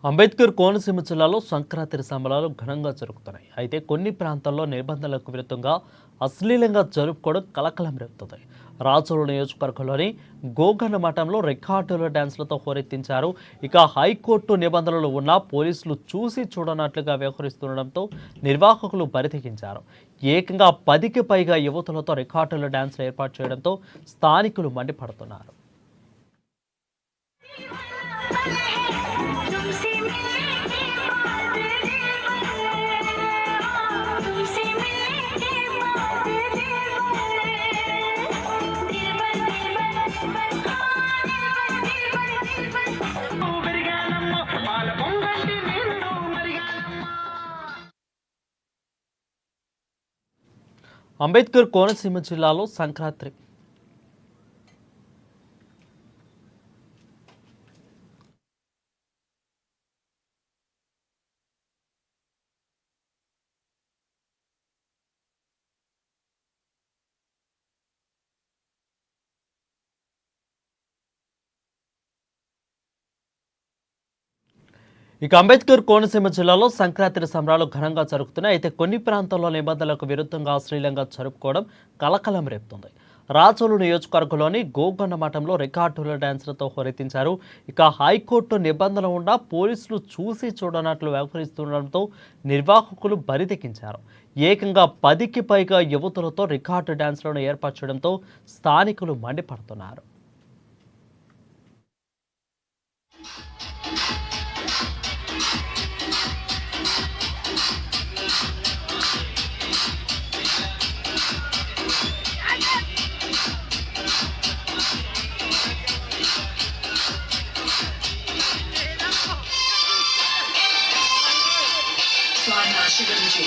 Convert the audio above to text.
అంబేద్కర్ కోనసీమ జిల్లాలో సంక్రాంతి సంబరాలు ఘనంగా జరుగుతున్నాయి. అయితే కొన్ని ప్రాంతాల్లో నిబంధనలకు విరుద్ధంగా అశ్లీలంగా జరుపుకోవడం కలకలం రేపుతుంది. రాజోలు నియోజకవర్గంలోని గోగన్న మఠంలో రికార్డుల డ్యాన్స్లతో హోరెత్తించారు. ఇక హైకోర్టు నిబంధనలు ఉన్నా పోలీసులు చూసి చూడనట్లుగా వ్యవహరిస్తుండటంతో నిర్వాహకులు బరితెగించారు. ఏకంగా 10కి పైగా యువతులతో రికార్డుల డ్యాన్స్లు ఏర్పాటు చేయడంతో స్థానికులు మండిపడుతున్నారు. అంబేద్కర్ కోనసీమ జిల్లాలో సంక్రాంతి అంబేద్కర్ కోనసీమ జిల్లాలో సంక్రాంతి సంబరాలు ఘనంగా జరుగుతున్నాయి. అయితే కొన్ని ప్రాంతాల్లో నిబంధనలకు విరుద్ధంగా అశ్లీలంగా జరుపుకోవడం కలకలం రేపుతుంది. రాజోలు నియోజకవర్గంలోని గోగన్న మఠంలో రికార్డుల డ్యాన్స్లతో హోరెత్తించారు. హైకోర్టు నిబంధనలు ఉన్నా పోలీసులు చూసి చూడనట్లు వ్యవహరిస్తుండటంతో నిర్వాహకులు బరితెగించారు. ఏకంగా 10కి పైగా యువతులతో రికార్డు డ్యాన్స్లను ఏర్పాటు చేయడంతో స్థానికులు మండిపడుతున్నారు. Slide Nashi Energy.